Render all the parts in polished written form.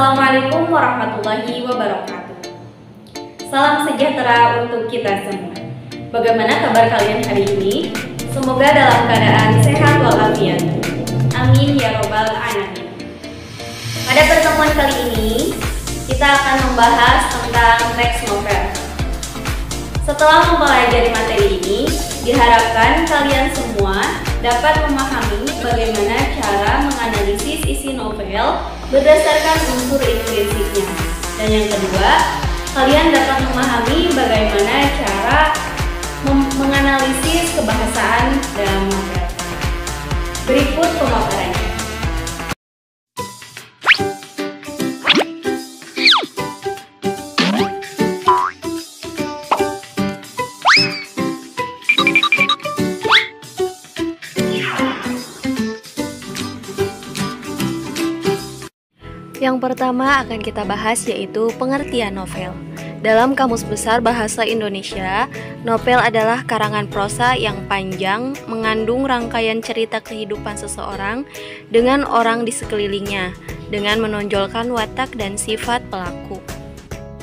Assalamualaikum warahmatullahi wabarakatuh. Salam sejahtera untuk kita semua. Bagaimana kabar kalian hari ini? Semoga dalam keadaan sehat walafiat. Amin ya robbal alamin. Pada pertemuan kali ini, kita akan membahas tentang teks novel. Setelah mempelajari materi ini, diharapkan kalian semua dapat memahami bagaimana cara menganalisis isi novel berdasarkan unsur intrinsiknya. Dan yang kedua, kalian dapat memahami bagaimana cara menganalisis kebahasaan dalam novel. Berikut pemaparannya. Yang pertama akan kita bahas yaitu pengertian novel. Dalam Kamus Besar Bahasa Indonesia, novel adalah karangan prosa yang panjang mengandung rangkaian cerita kehidupan seseorang dengan orang di sekelilingnya, dengan menonjolkan watak dan sifat pelaku.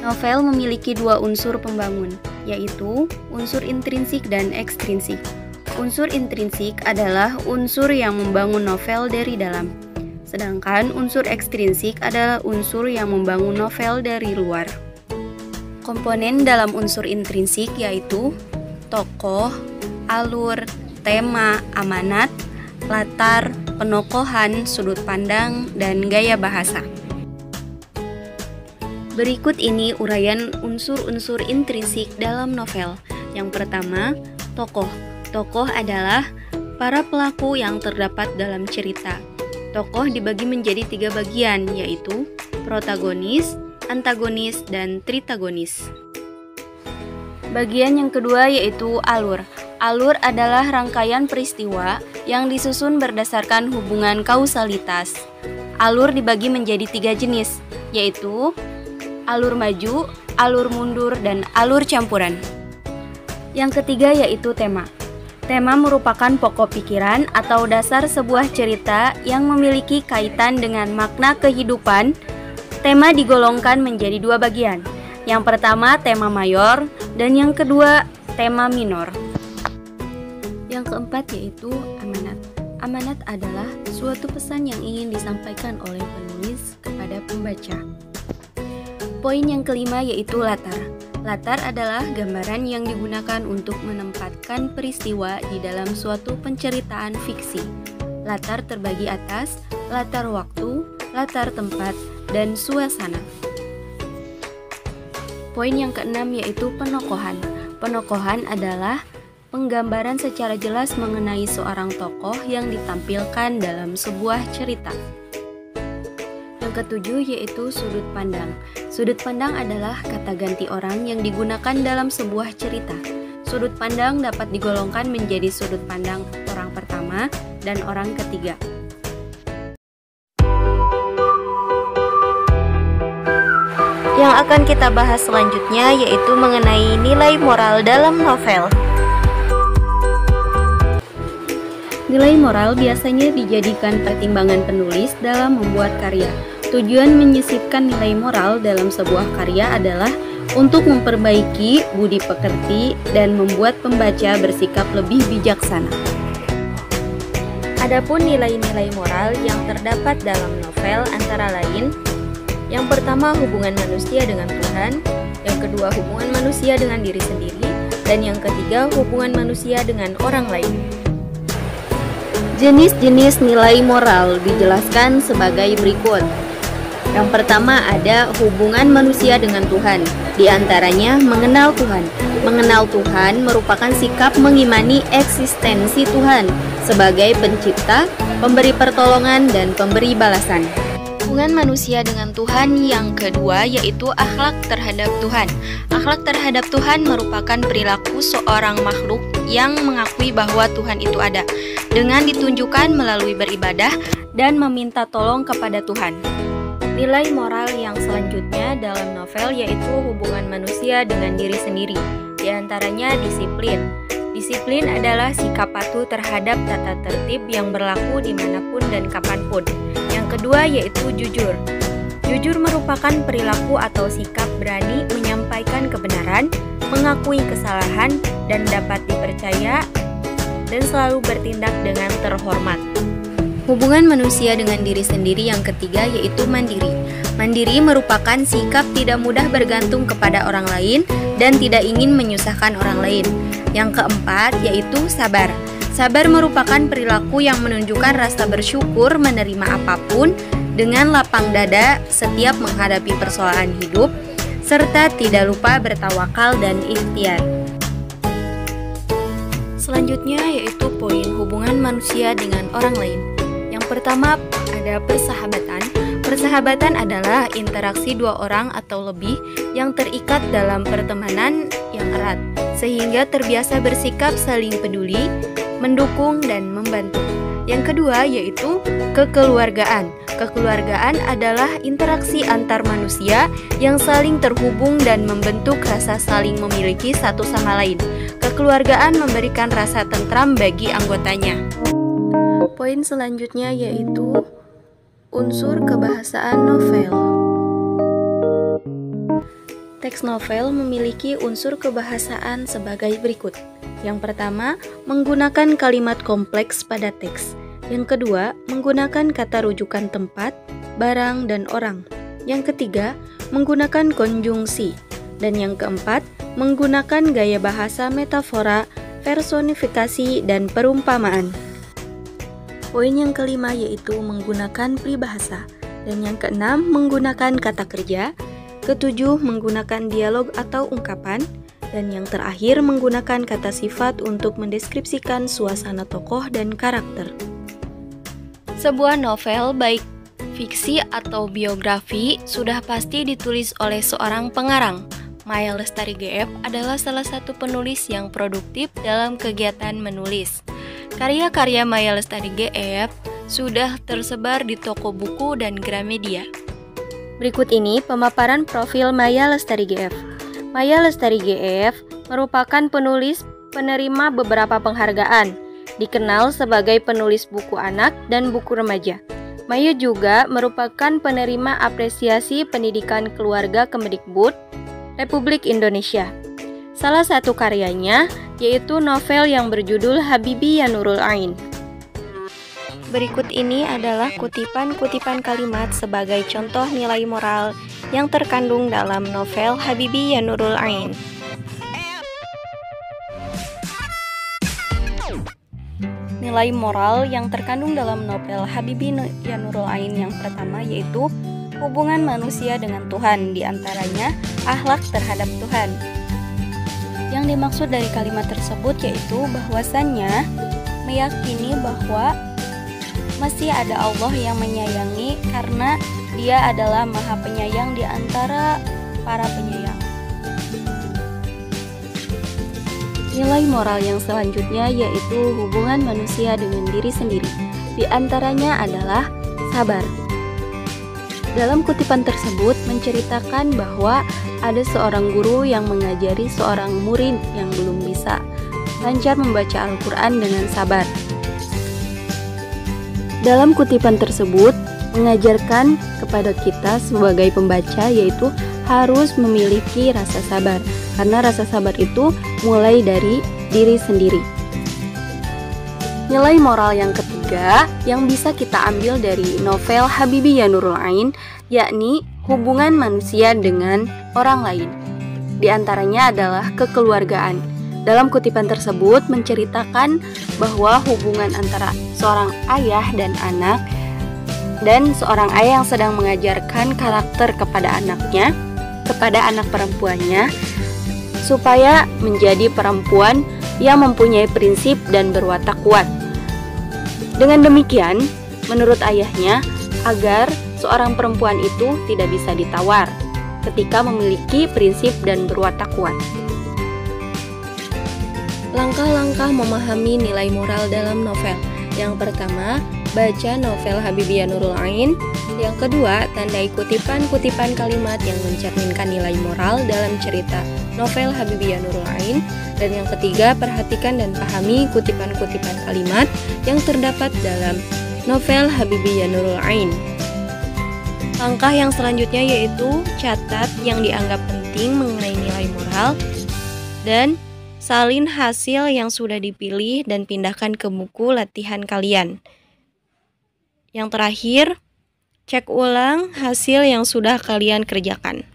Novel memiliki dua unsur pembangun, yaitu unsur intrinsik dan ekstrinsik. Unsur intrinsik adalah unsur yang membangun novel dari dalam. Sedangkan unsur ekstrinsik adalah unsur yang membangun novel dari luar. Komponen dalam unsur intrinsik yaitu tokoh, alur, tema, amanat, latar, penokohan, sudut pandang, dan gaya bahasa. Berikut ini uraian unsur-unsur intrinsik dalam novel. Yang pertama, tokoh. Tokoh adalah para pelaku yang terdapat dalam cerita. Tokoh dibagi menjadi 3 bagian, yaitu protagonis, antagonis, dan tritagonis. Bagian yang kedua yaitu alur. Alur adalah rangkaian peristiwa yang disusun berdasarkan hubungan kausalitas. Alur dibagi menjadi 3 jenis, yaitu alur maju, alur mundur, dan alur campuran. Yang ketiga yaitu tema. Tema merupakan pokok pikiran atau dasar sebuah cerita yang memiliki kaitan dengan makna kehidupan. Tema digolongkan menjadi 2 bagian. Yang pertama tema mayor dan yang kedua tema minor. Yang keempat yaitu amanat. Amanat adalah suatu pesan yang ingin disampaikan oleh penulis kepada pembaca. Poin yang kelima yaitu latar. Latar adalah gambaran yang digunakan untuk menempatkan peristiwa di dalam suatu penceritaan fiksi. Latar terbagi atas latar waktu, latar tempat, dan suasana. Poin yang keenam yaitu penokohan. Penokohan adalah penggambaran secara jelas mengenai seorang tokoh yang ditampilkan dalam sebuah cerita. Yang ketujuh yaitu sudut pandang. Sudut pandang adalah kata ganti orang yang digunakan dalam sebuah cerita. Sudut pandang dapat digolongkan menjadi sudut pandang orang pertama dan orang ketiga. Yang akan kita bahas selanjutnya yaitu mengenai nilai moral dalam novel. Nilai moral biasanya dijadikan pertimbangan penulis dalam membuat karya. Tujuan menyisipkan nilai moral dalam sebuah karya adalah untuk memperbaiki budi pekerti dan membuat pembaca bersikap lebih bijaksana. Adapun nilai-nilai moral yang terdapat dalam novel antara lain: yang pertama hubungan manusia dengan Tuhan, yang kedua hubungan manusia dengan diri sendiri, dan yang ketiga hubungan manusia dengan orang lain. Jenis-jenis nilai moral dijelaskan sebagai berikut. Yang pertama ada hubungan manusia dengan Tuhan. Di antaranya mengenal Tuhan. Mengenal Tuhan merupakan sikap mengimani eksistensi Tuhan sebagai pencipta, pemberi pertolongan, dan pemberi balasan. Hubungan manusia dengan Tuhan yang kedua yaitu akhlak terhadap Tuhan. Akhlak terhadap Tuhan merupakan perilaku seorang makhluk yang mengakui bahwa Tuhan itu ada, dengan ditunjukkan melalui beribadah dan meminta tolong kepada Tuhan. Nilai moral yang selanjutnya dalam novel yaitu hubungan manusia dengan diri sendiri. Di antaranya disiplin. Disiplin adalah sikap patuh terhadap tata tertib yang berlaku dimanapun dan kapanpun. Yang kedua yaitu jujur. Jujur merupakan perilaku atau sikap berani menyampaikan kebenaran, mengakui kesalahan, dan dapat dipercaya, dan selalu bertindak dengan terhormat. Hubungan manusia dengan diri sendiri yang ketiga yaitu mandiri. Mandiri merupakan sikap tidak mudah bergantung kepada orang lain dan tidak ingin menyusahkan orang lain. Yang keempat yaitu sabar. Sabar merupakan perilaku yang menunjukkan rasa bersyukur menerima apapun dengan lapang dada setiap menghadapi persoalan hidup, serta tidak lupa bertawakal dan ikhtiar. Selanjutnya yaitu poin hubungan manusia dengan orang lain. Yang pertama ada persahabatan. Persahabatan adalah interaksi dua orang atau lebih yang terikat dalam pertemanan yang erat, sehingga terbiasa bersikap saling peduli, mendukung, dan membantu. Yang kedua yaitu kekeluargaan. Kekeluargaan adalah interaksi antar manusia yang saling terhubung dan membentuk rasa saling memiliki satu sama lain. Kekeluargaan memberikan rasa tentram bagi anggotanya. Poin selanjutnya yaitu unsur kebahasaan novel. Teks novel memiliki unsur kebahasaan sebagai berikut. Yang pertama, menggunakan kalimat kompleks pada teks. Yang kedua, menggunakan kata rujukan tempat, barang, dan orang. Yang ketiga, menggunakan konjungsi. Dan yang keempat, menggunakan gaya bahasa metafora, personifikasi, dan perumpamaan. Poin yang kelima yaitu menggunakan pribahasa. Dan yang keenam, menggunakan kata kerja. Ketujuh, menggunakan dialog atau ungkapan. Dan yang terakhir, menggunakan kata sifat untuk mendeskripsikan suasana tokoh dan karakter. Sebuah novel, baik fiksi atau biografi, sudah pasti ditulis oleh seorang pengarang. Maya Lestari GF adalah salah satu penulis yang produktif dalam kegiatan menulis. Karya-karya Maya Lestari GF sudah tersebar di toko buku dan Gramedia. Berikut ini pemaparan profil Maya Lestari GF. Maya Lestari GF merupakan penulis penerima beberapa penghargaan. Dikenal sebagai penulis buku anak dan buku remaja. Maya juga merupakan penerima apresiasi pendidikan keluarga Kemdikbud Republik Indonesia. Salah satu karyanya yaitu novel yang berjudul Habibi Ya Nurul Ain. Berikut ini adalah kutipan-kutipan kalimat sebagai contoh nilai moral yang terkandung dalam novel Habibi Ya Nurul Ain. Nilai moral yang terkandung dalam novel Habibi Ya Nurul Ain yang pertama yaitu hubungan manusia dengan Tuhan, diantaranya akhlak terhadap Tuhan. Yang dimaksud dari kalimat tersebut yaitu bahwasannya meyakini bahwa masih ada Allah yang menyayangi karena Dia adalah Maha Penyayang di antara para penyayang. Nilai moral yang selanjutnya yaitu hubungan manusia dengan diri sendiri. Di antaranya adalah sabar. Dalam kutipan tersebut menceritakan bahwa ada seorang guru yang mengajari seorang murid yang belum bisa lancar membaca Al-Quran dengan sabar. Dalam kutipan tersebut mengajarkan kepada kita sebagai pembaca yaitu harus memiliki rasa sabar. Karena rasa sabar itu mulai dari diri sendiri. Nilai moral yang ketiga yang bisa kita ambil dari novel Habibi Ya Nurul Ain yakni hubungan manusia dengan orang lain. Di antaranya adalah kekeluargaan. Dalam kutipan tersebut menceritakan bahwa hubungan antara seorang ayah dan anak dan seorang ayah yang sedang mengajarkan karakter kepada anaknya, kepada anak perempuannya, supaya menjadi perempuan yang mempunyai prinsip dan berwatak kuat. Dengan demikian, menurut ayahnya, agar seorang perempuan itu tidak bisa ditawar ketika memiliki prinsip dan berwatak kuat. Langkah-langkah memahami nilai moral dalam novel. Yang pertama, baca novel Habibi Ya Nurul Ain. Yang kedua, tandai kutipan-kutipan kalimat yang mencerminkan nilai moral dalam cerita novel Habibi Ya Nurul Ain. Dan yang ketiga, perhatikan dan pahami kutipan-kutipan kalimat yang terdapat dalam novel Habibi Ya Nurul Ain. Langkah yang selanjutnya yaitu catat yang dianggap penting mengenai nilai moral dan salin hasil yang sudah dipilih dan pindahkan ke buku latihan kalian. Yang terakhir, cek ulang hasil yang sudah kalian kerjakan.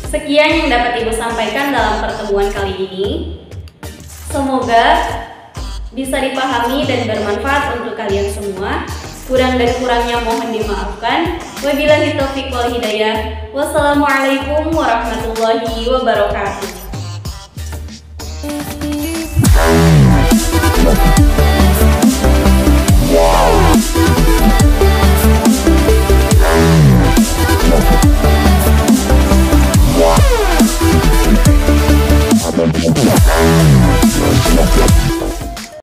Sekian yang dapat Ibu sampaikan dalam pertemuan kali ini. Semoga bisa dipahami dan bermanfaat untuk kalian semua. Kurang dan kurangnya mohon dimaafkan. Wabillahi taufiq wal hidayah. Wassalamualaikum warahmatullahi wabarakatuh.